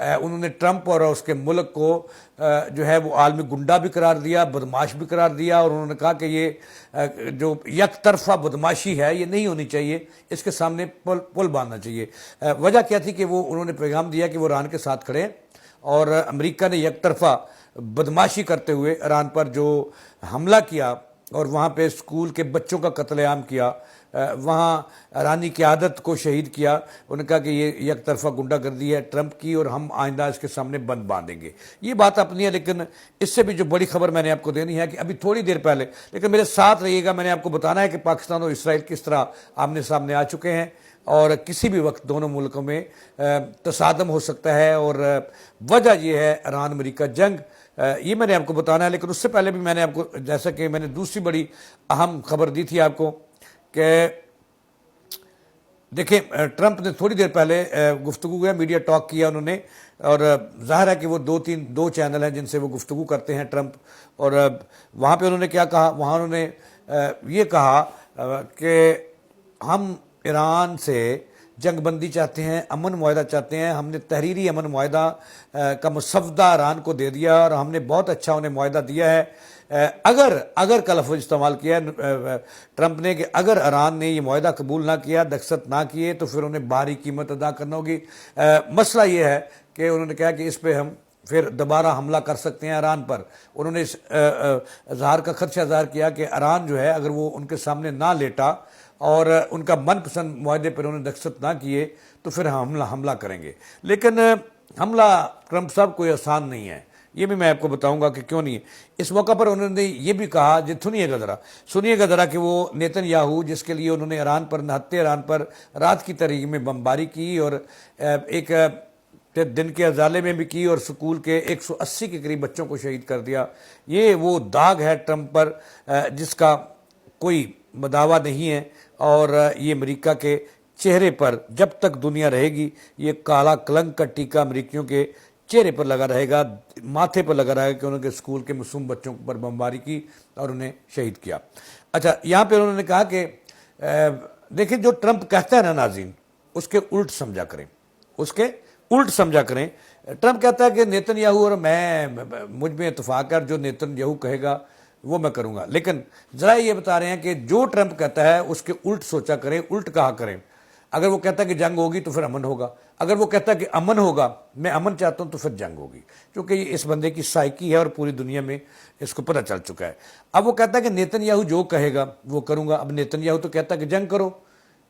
انہوں نے ٹرمپ اور اس کے ملک کو جو ہے وہ عالمی گنڈا بھی قرار دیا، بدماش بھی قرار دیا، اور انہوں نے کہا کہ یہ جو یک طرفہ بدماشی ہے یہ نہیں ہونی چاہیے، اس کے سامنے پل باندھنا چاہیے۔ وجہ کیا تھی کہ وہ انہوں نے پیغام دیا کہ وہ ایران کے ساتھ کھڑے ہیں، اور امریکہ نے یک طرفہ بدماشی کرتے ہوئے ایران پر جو حملہ کیا اور وہاں پہ اسکول کے بچوں کا قتل عام کیا، وہاں ایرانی قیادت کو شہید کیا، انہوں نے کہا کہ یہ یک طرفہ گنڈا گردی ہے ٹرمپ کی، اور ہم آئندہ اس کے سامنے بند باندھیں گے۔ یہ بات اپنی ہے، لیکن اس سے بھی جو بڑی خبر میں نے آپ کو دینی ہے کہ ابھی تھوڑی دیر پہلے، لیکن میرے ساتھ رہیے گا، میں نے آپ کو بتانا ہے کہ پاکستان اور اسرائیل کس طرح آمنے سامنے آ چکے ہیں، اور کسی بھی وقت دونوں ملکوں میں تصادم ہو سکتا ہے، اور وجہ یہ ہے ایران امریکہ جنگ۔ یہ میں نے آپ کو بتانا ہے، لیکن اس سے پہلے بھی میں نے آپ کو، جیسا کہ میں نے دوسری بڑی اہم خبر دی تھی آپ کو کہ دیکھیں ٹرمپ نے تھوڑی دیر پہلے گفتگو کیا، میڈیا ٹاک کیا انہوں نے، اور ظاہر ہے کہ وہ دو چینل ہیں جن سے وہ گفتگو کرتے ہیں ٹرمپ، اور وہاں پہ انہوں نے کیا کہا؟ وہاں انہوں نے یہ کہا کہ ہم ایران سے جنگ بندی چاہتے ہیں، امن معاہدہ چاہتے ہیں، ہم نے تحریری امن معاہدہ کا مسودہ ایران کو دے دیا، اور ہم نے بہت اچھا انہیں معاہدہ دیا ہے۔ اگر کا لفظ استعمال کیا ٹرمپ نے کہ اگر ایران نے یہ معاہدہ قبول نہ کیا، دستخط نہ کیے، تو پھر انہیں باہری قیمت ادا کرنا ہوگی۔ مسئلہ یہ ہے کہ انہوں نے کہا کہ اس پہ ہم پھر دوبارہ حملہ کر سکتے ہیں ایران پر۔ انہوں نے اس اظہار کا خدشہ ظاہر کیا کہ ایران جو ہے اگر وہ ان کے سامنے نہ لیٹا اور ان کا من پسند معاہدے پر انہوں نے دستخط نہ کیے تو پھر حملہ کریں گے۔ لیکن حملہ ٹرمپ صاحب کوئی آسان نہیں ہے، یہ بھی میں آپ کو بتاؤں گا کہ کیوں نہیں ہے۔ اس موقع پر انہوں نے یہ بھی کہا، سنیے گا ذرا کہ وہ نیتن یاہو جس کے لیے انہوں نے نہتے ایران پر رات کی تاریخ میں بمباری کی، اور ایک دن کے ازالے میں بھی کی، اور سکول کے 180 کے قریب بچوں کو شہید کر دیا، یہ وہ داغ ہے ٹرمپ پر جس کا کوئی مداوع نہیں ہے، اور یہ امریکہ کے چہرے پر جب تک دنیا رہے گی یہ کالا کلنک کا ٹیکہ امریکیوں کے چہرے پر لگا رہے گا، ماتھے پر لگا رہے گا کہ انہوں نے اسکول کے معصوم بچوں پر بمباری کی اور انہیں شہید کیا۔ اچھا، یہاں پہ انہوں نے کہا کہ دیکھیں جو ٹرمپ کہتا ہے نا ناظرین، اس کے الٹ سمجھا کریں۔ ٹرمپ کہتا ہے کہ نیتن یاہو اور مجھ میں اتفاق ہے، جو نیتن یاہو کہے گا وہ میں کروں گا، لیکن ذرا یہ بتا رہے ہیں کہ جو ٹرمپ کہتا ہے اس کے الٹ سوچا کریں، الٹ کہا کریں۔ اگر وہ کہتا ہے کہ جنگ ہوگی تو پھر امن ہوگا، اگر وہ کہتا ہے کہ امن ہوگا، میں امن چاہتا ہوں، تو پھر جنگ ہوگی، کیونکہ یہ اس بندے کی سائیکی ہے اور پوری دنیا میں اس کو پتہ چل چکا ہے۔ اب وہ کہتا ہے کہ نیتن یاہو جو کہے گا وہ کروں گا۔ اب نیتن یاہو تو کہتا ہے کہ جنگ کرو،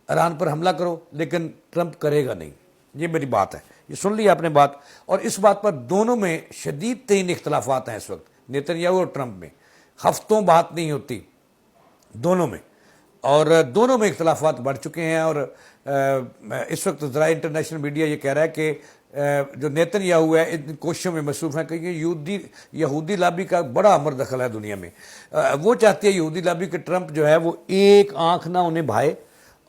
ایران پر حملہ کرو، لیکن ٹرمپ کرے گا نہیں۔ یہ میری بات ہے، یہ سن لی آپ نے بات، اور اس بات پر دونوں میں شدید ترین اختلافات ہیں اس وقت، نیتن یاہو اور ٹرمپ میں ہفتوں بات نہیں ہوتی دونوں میں، اور دونوں میں اختلافات بڑھ چکے ہیں۔ اور اس وقت ذرائع انٹرنیشنل میڈیا یہ کہہ رہا ہے کہ جو نیتن یاہو ہے ان کوششوں میں مصروف ہیں، کیونکہ یہودی لابی کا بڑا امر دخل ہے دنیا میں۔ وہ چاہتی ہے یہودی لابی کہ ٹرمپ جو ہے وہ ایک آنکھ نہ انہیں بھائے،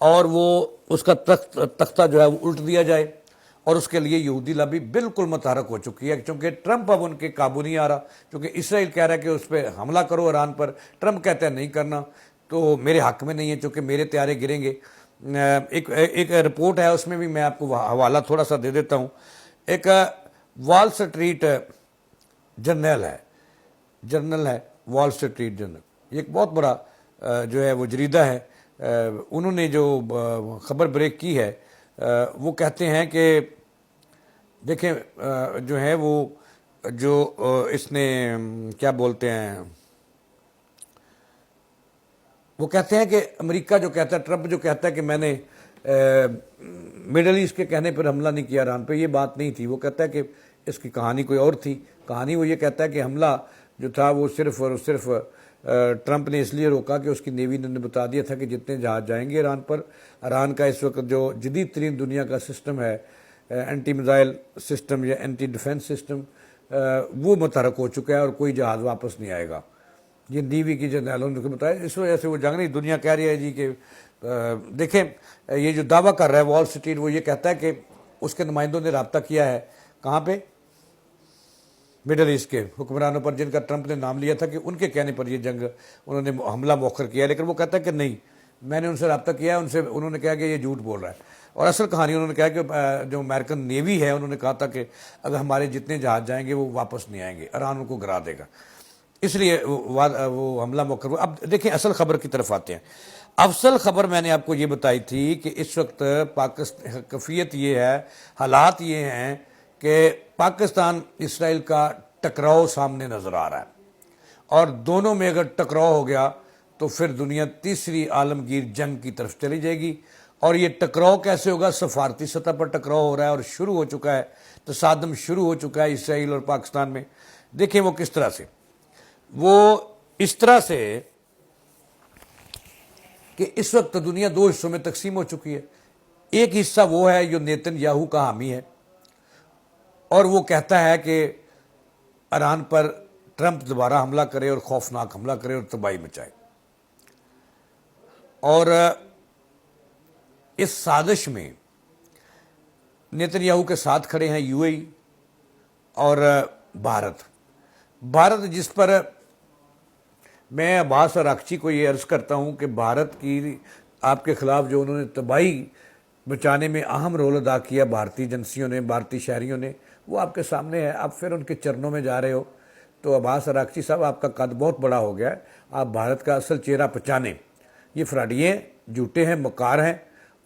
اور وہ اس کا تختہ جو ہے وہ الٹ دیا جائے، اور اس کے لیے یہودی لابی بالکل متحرک ہو چکی ہے، کیونکہ ٹرمپ اب ان کے قابو نہیں آ رہا، کیونکہ اسرائیل کہہ رہا ہے کہ اس پہ حملہ کرو ایران پر، ٹرمپ کہتا ہے نہیں کرنا، تو میرے حق میں نہیں ہے چونکہ میرے طیارے گریں گے۔ ایک رپورٹ ہے، اس میں بھی میں آپ کو حوالہ تھوڑا سا دے دیتا ہوں۔ ایک وال سٹریٹ جرنل ہے وال سٹریٹ جرنل، یہ ایک بہت بڑا جو ہے وہ جریدہ ہے، انہوں نے جو خبر بریک کی ہے وہ کہتے ہیں کہ دیکھیں جو ہے وہ جو اس نے کیا بولتے ہیں، وہ کہتے ہیں کہ امریکہ جو کہتا ہے، ٹرمپ جو کہتا ہے کہ میں نے مڈل ایسٹ کے کہنے پر حملہ نہیں کیا ایران پہ، یہ بات نہیں تھی۔ وہ کہتا ہے کہ اس کی کہانی کوئی اور تھی۔ کہانی وہ یہ کہتا ہے کہ حملہ جو تھا وہ صرف اور صرف ٹرمپ نے اس لیے روکا کہ اس کی نیوی نے بتا دیا تھا کہ جتنے جہاز جائیں گے ایران پر، ایران کا اس وقت جو جدید ترین دنیا کا سسٹم ہے، اینٹی میزائل سسٹم یا اینٹی ڈیفنس سسٹم، وہ متحرک ہو چکا ہے اور کوئی جہاز واپس نہیں آئے گا۔ یہ نیوی کی جنرلوں نے بتایا، اس وجہ سے وہ جنگ نہیں۔ دنیا کہہ رہی ہے جی کہ دیکھیں یہ جو دعویٰ کر رہا ہے وال سٹریٹ، وہ یہ کہتا ہے کہ اس کے نمائندوں نے رابطہ کیا ہے کہاں پہ، مڈل ایسٹ کے حکمرانوں پر، جن کا ٹرمپ نے نام لیا تھا کہ ان کے کہنے پر یہ جنگ انہوں نے حملہ مؤخر کیا، لیکن وہ کہتا ہے کہ نہیں، میں نے ان سے رابطہ کیا ہے، انہوں نے کہا کہ یہ جھوٹ بول رہا ہے۔ اور اصل کہانی انہوں نے کہا کہ جو امریکن نیوی ہے انہوں نے کہا تھا کہ اگر ہمارے جتنے جہاز جائیں گے وہ واپس نہیں آئیں گے، ایران ان کو گرا دے گا، اس لیے وہ حملہ موخر ہوا۔ اب دیکھیں اصل خبر کی طرف آتے ہیں۔ اصل خبر میں نے آپ کو یہ بتائی تھی کہ اس وقت پاکستان کیفیت یہ ہے، حالات یہ ہیں کہ پاکستان اسرائیل کا ٹکراؤ سامنے نظر آ رہا ہے، اور دونوں میں اگر ٹکراؤ ہو گیا تو پھر دنیا تیسری عالمگیر جنگ کی طرف چلی جائے گی۔ اور یہ ٹکراؤ کیسے ہوگا؟ سفارتی سطح پر ٹکراؤ ہو رہا ہے اور شروع ہو چکا ہے، تصادم شروع ہو چکا ہے اسرائیل اور پاکستان میں۔ دیکھیں وہ کس طرح سے، وہ اس طرح سے کہ اس وقت دنیا دو حصوں میں تقسیم ہو چکی ہے۔ ایک حصہ وہ ہے جو نیتن یاہو کا حامی ہے، اور وہ کہتا ہے کہ ایران پر ٹرمپ دوبارہ حملہ کرے اور خوفناک حملہ کرے اور تباہی مچائے، اور اس سازش میں نیتن یاہو کے ساتھ کھڑے ہیں یو اے ای اور بھارت جس پر میں عباس اراغچی کو یہ عرض کرتا ہوں کہ بھارت کی آپ کے خلاف جو انہوں نے تباہی بچانے میں اہم رول ادا کیا بھارتی ایجنسیوں نے، بھارتی شہریوں نے، وہ آپ کے سامنے ہے۔ آپ پھر ان کے چرنوں میں جا رہے ہو، تو عباس اراغچی صاحب آپ کا قد بہت بڑا ہو گیا ہے، آپ بھارت کا اصل چہرہ پہچانیں۔ یہ فراڈیے جھوٹے ہیں، مکار ہیں،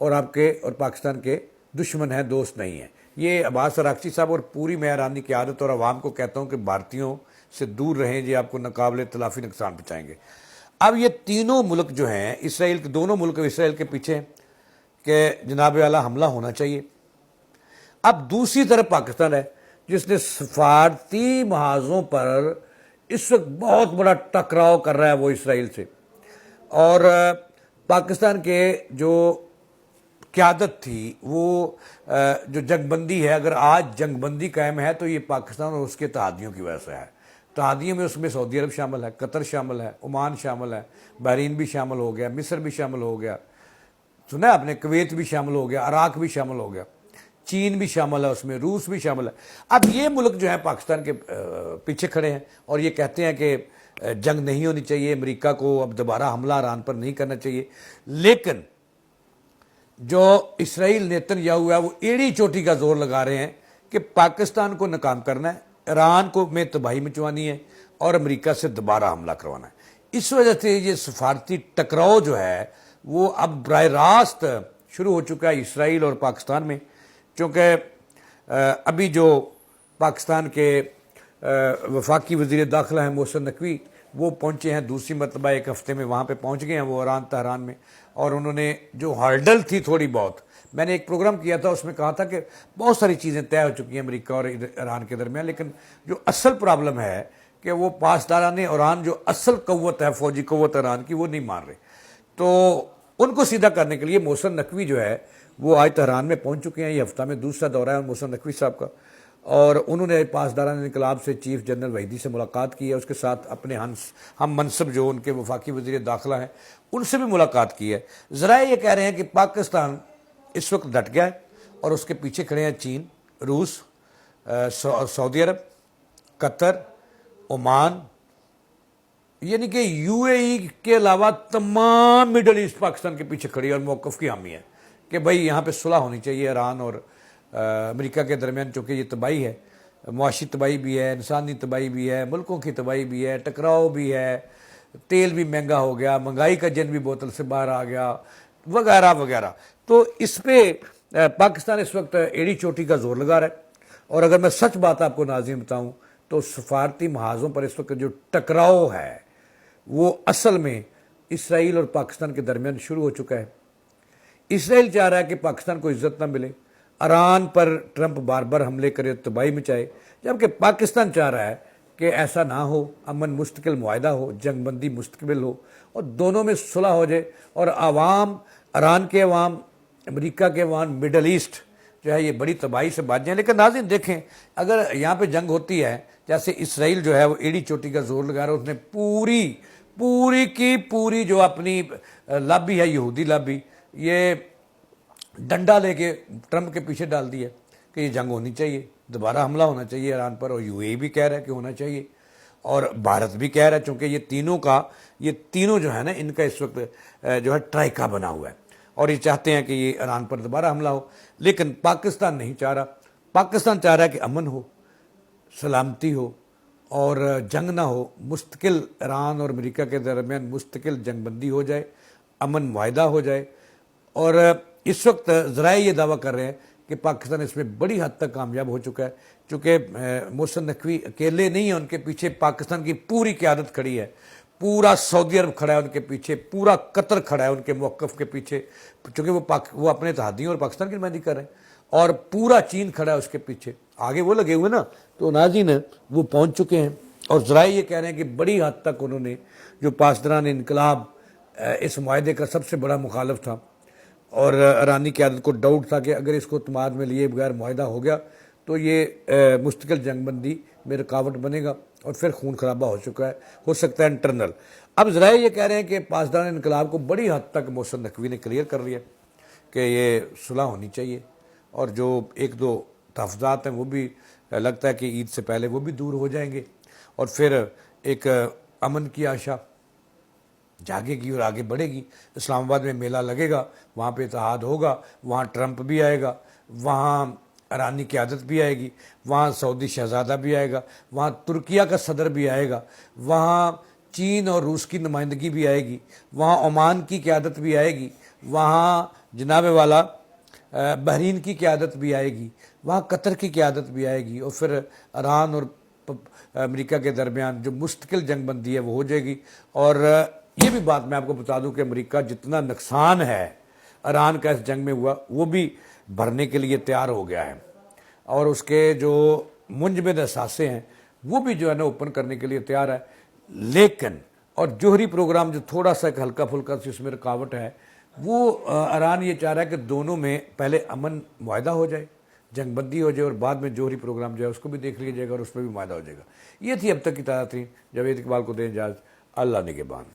اور آپ کے اور پاکستان کے دشمن ہیں، دوست نہیں ہیں۔ یہ عباس اراغچی صاحب اور پوری میں ایرانی قیادت اور عوام کو کہتا ہوں کہ بھارتیوں سے دور رہیں، یہ آپ کو ناقابل تلافی نقصان پہنچائیں گے۔ اب یہ تینوں ملک جو ہیں اسرائیل کے، دونوں ملک اسرائیل کے پیچھے ہیں کہ جناب اعلیٰ حملہ ہونا چاہیے۔ اب دوسری طرف پاکستان ہے جس نے سفارتی محاذوں پر اس وقت بہت بڑا ٹکراؤ کر رہا ہے وہ اسرائیل سے، اور پاکستان کے جو قیادت تھی، وہ جو جنگ بندی ہے، اگر آج جنگ بندی قائم ہے تو یہ پاکستان اور اس کے اتحادیوں کی وجہ سے ہے۔ اتحادیوں میں اس میں سعودی عرب شامل ہے، قطر شامل ہے، عمان شامل ہے، بحرین بھی شامل ہو گیا، مصر بھی شامل ہو گیا، سنا آپ نے، کویت بھی شامل ہو گیا، عراق بھی شامل ہو گیا، چین بھی شامل ہے اس میں، روس بھی شامل ہے۔ اب یہ ملک جو ہیں پاکستان کے پیچھے کھڑے ہیں اور یہ کہتے ہیں کہ جنگ نہیں ہونی چاہیے، امریکہ کو اب دوبارہ حملہ ایران پر نہیں کرنا چاہیے، لیکن جو اسرائیل نیتن یاہو ہے وہ ایڑی چوٹی کا زور لگا رہے ہیں کہ پاکستان کو ناکام کرنا ہے، ایران کو میں تباہی مچوانی ہے اور امریکہ سے دوبارہ حملہ کروانا ہے۔ اس وجہ سے یہ سفارتی ٹکراؤ جو ہے وہ اب براہ راست شروع ہو چکا ہے اسرائیل اور پاکستان میں، چونکہ ابھی جو پاکستان کے وفاقی وزیر داخلہ ہیں محسن نقوی، وہ پہنچے ہیں دوسری مرتبہ، ایک ہفتے میں وہاں پہ پہنچ گئے ہیں وہ ایران تہران میں، اور انہوں نے جو ہرڈل تھی تھوڑی بہت، میں نے ایک پروگرام کیا تھا اس میں کہا تھا کہ بہت ساری چیزیں طے ہو چکی ہیں امریکہ اور ایران کے درمیان، لیکن جو اصل پرابلم ہے کہ وہ پاسداران ایران جو اصل قوت ہے، فوجی قوت ایران کی، وہ نہیں مان رہے، تو ان کو سیدھا کرنے کے لیے محسن نقوی جو ہے وہ آج تہران میں پہنچ چکے ہیں۔ یہ ہفتہ میں دوسرا دورہ ہے محسن نقوی صاحب کا، اور انہوں نے پاسداران انقلاب سے چیف جنرل وحیدی سے ملاقات کی ہے، اس کے ساتھ اپنے ہم منصب جو ان کے وفاقی وزیر داخلہ ہیں ان سے بھی ملاقات کی ہے۔ ذرائع یہ کہہ رہے ہیں کہ پاکستان اس وقت ڈٹ گیا ہے اور اس کے پیچھے کھڑے ہیں چین، روس، سعودی عرب، قطر، عمان، یعنی کہ یو اے ای کے علاوہ تمام مڈل ایسٹ پاکستان کے پیچھے کھڑی ہے اور موقف کی حامی ہے کہ بھائی یہاں پہ صلح ہونی چاہیے ایران اور امریکہ کے درمیان، چونکہ یہ تباہی ہے، معاشی تباہی بھی ہے، انسانی تباہی بھی ہے، ملکوں کی تباہی بھی ہے، ٹکراؤ بھی ہے، تیل بھی مہنگا ہو گیا، مہنگائی کا جن بھی بوتل سے باہر آ گیا، وغیرہ وغیرہ۔ تو اس پہ پاکستان اس وقت ایڑی چوٹی کا زور لگا رہا ہے، اور اگر میں سچ بات آپ کو ناظرین بتاؤں تو سفارتی محاذوں پر اس وقت جو ٹکراؤ ہے وہ اصل میں اسرائیل اور پاکستان کے درمیان شروع ہو چکا ہے۔ اسرائیل چاہ رہا ہے کہ پاکستان کو عزت نہ ملے، ایران پر ٹرمپ بار بار حملے کرے، تباہی مچائے، جبکہ پاکستان چاہ رہا ہے کہ ایسا نہ ہو، امن مستقل معاہدہ ہو، جنگ بندی مستقبل ہو، اور دونوں میں صلح ہو جائے، اور عوام، ایران کے عوام، امریکہ کے عوام، مڈل ایسٹ جو ہے یہ بڑی تباہی سے بچ جائیں۔ لیکن ناظرین دیکھیں، اگر یہاں پہ جنگ ہوتی ہے، جیسے اسرائیل جو ہے وہ ایڑی چوٹی کا زور لگا رہا ہے، اس نے پوری کی پوری جو اپنی لابی ہے، یہودی لابی، یہ ڈنڈا لے کے ٹرمپ کے پیچھے ڈال دیا کہ یہ جنگ ہونی چاہیے، دوبارہ حملہ ہونا چاہیے ایران پر، اور یو اے بھی کہہ رہا ہے کہ ہونا چاہیے، اور بھارت بھی کہہ رہا ہے، چونکہ یہ تینوں جو ہے نا ان کا اس وقت جو ہے ٹرائکا بنا ہوا ہے، اور یہ چاہتے ہیں کہ یہ ایران پر دوبارہ حملہ ہو، لیکن پاکستان نہیں چاہ رہا۔ پاکستان چاہ رہا ہے کہ امن ہو، سلامتی ہو اور جنگ نہ ہو، مستقل ایران اور امریکہ کے درمیان مستقل جنگ بندی ہو جائے، امن معاہدہ ہو جائے۔ اور اس وقت ذرائع یہ دعویٰ کر رہے ہیں کہ پاکستان اس میں بڑی حد تک کامیاب ہو چکا ہے، چونکہ محسن نقوی اکیلے نہیں ہیں، ان کے پیچھے پاکستان کی پوری قیادت کھڑی ہے، پورا سعودی عرب کھڑا ہے ان کے پیچھے، پورا قطر کھڑا ہے ان کے موقف کے پیچھے، چونکہ وہ اپنے اتحادیوں اور پاکستان کی نمائندگی کر رہے ہیں، اور پورا چین کھڑا ہے اس کے پیچھے، آگے وہ لگے ہوئے نا۔ تو ناظرین وہ پہنچ چکے ہیں، اور ذرائع یہ کہہ رہے ہیں کہ بڑی حد تک انہوں نے، جو پاسداران انقلاب اس معاہدے کا سب سے بڑا مخالف تھا اور ایرانی قیادت کو ڈاؤٹ تھا کہ اگر اس کو اعتماد میں لیے بغیر معاہدہ ہو گیا تو یہ مستقل جنگ بندی میں رکاوٹ بنے گا، اور پھر خون خرابہ ہو چکا ہے، ہو سکتا ہے انٹرنل۔ اب ذرائع یہ کہہ رہے ہیں کہ پاسداران انقلاب کو بڑی حد تک محسن نقوی نے کلیئر کر لیا کہ یہ صلح ہونی چاہیے، اور جو ایک دو تحفظات ہیں وہ بھی لگتا ہے کہ عید سے پہلے وہ بھی دور ہو جائیں گے، اور پھر ایک امن کی آشا جاگے گی اور آگے بڑھے گی۔ اسلام آباد میں میلہ لگے گا، وہاں پہ اتحاد ہوگا، وہاں ٹرمپ بھی آئے گا، وہاں ایرانی قیادت بھی آئے گی، وہاں سعودی شہزادہ بھی آئے گا، وہاں ترکیہ کا صدر بھی آئے گا، وہاں چین اور روس کی نمائندگی بھی آئے گی، وہاں عمان کی قیادت بھی آئے گی، وہاں جناب والا بحرین کی قیادت بھی آئے گی، وہاں قطر کی قیادت بھی آئے گی، اور پھر ایران اور امریکہ کے درمیان جو مستقل جنگ بندی ہے وہ ہو جائے گی۔ اور یہ بھی بات میں آپ کو بتا دوں کہ امریکہ جتنا نقصان ہے ایران کا اس جنگ میں ہوا وہ بھی بھرنے کے لیے تیار ہو گیا ہے، اور اس کے جو منجمد اثاثے ہیں وہ بھی جو ہے نا اوپن کرنے کے لیے تیار ہے۔ لیکن اور جوہری پروگرام جو تھوڑا سا ایک ہلکا پھلکا سی اس میں رکاوٹ ہے، وہ ایران یہ چاہ رہا ہے کہ دونوں میں پہلے امن معاہدہ ہو جائے، جنگ بندی ہو جائے، اور بعد میں جوہری پروگرام جو ہے اس کو بھی دیکھ لیا جائے گا اور اس میں بھی معاہدہ ہو جائے گا۔ یہ تھی اب تک کی تازہ ترین۔ جاوید اقبال کو دیں اجازت، اللہ نگہبان۔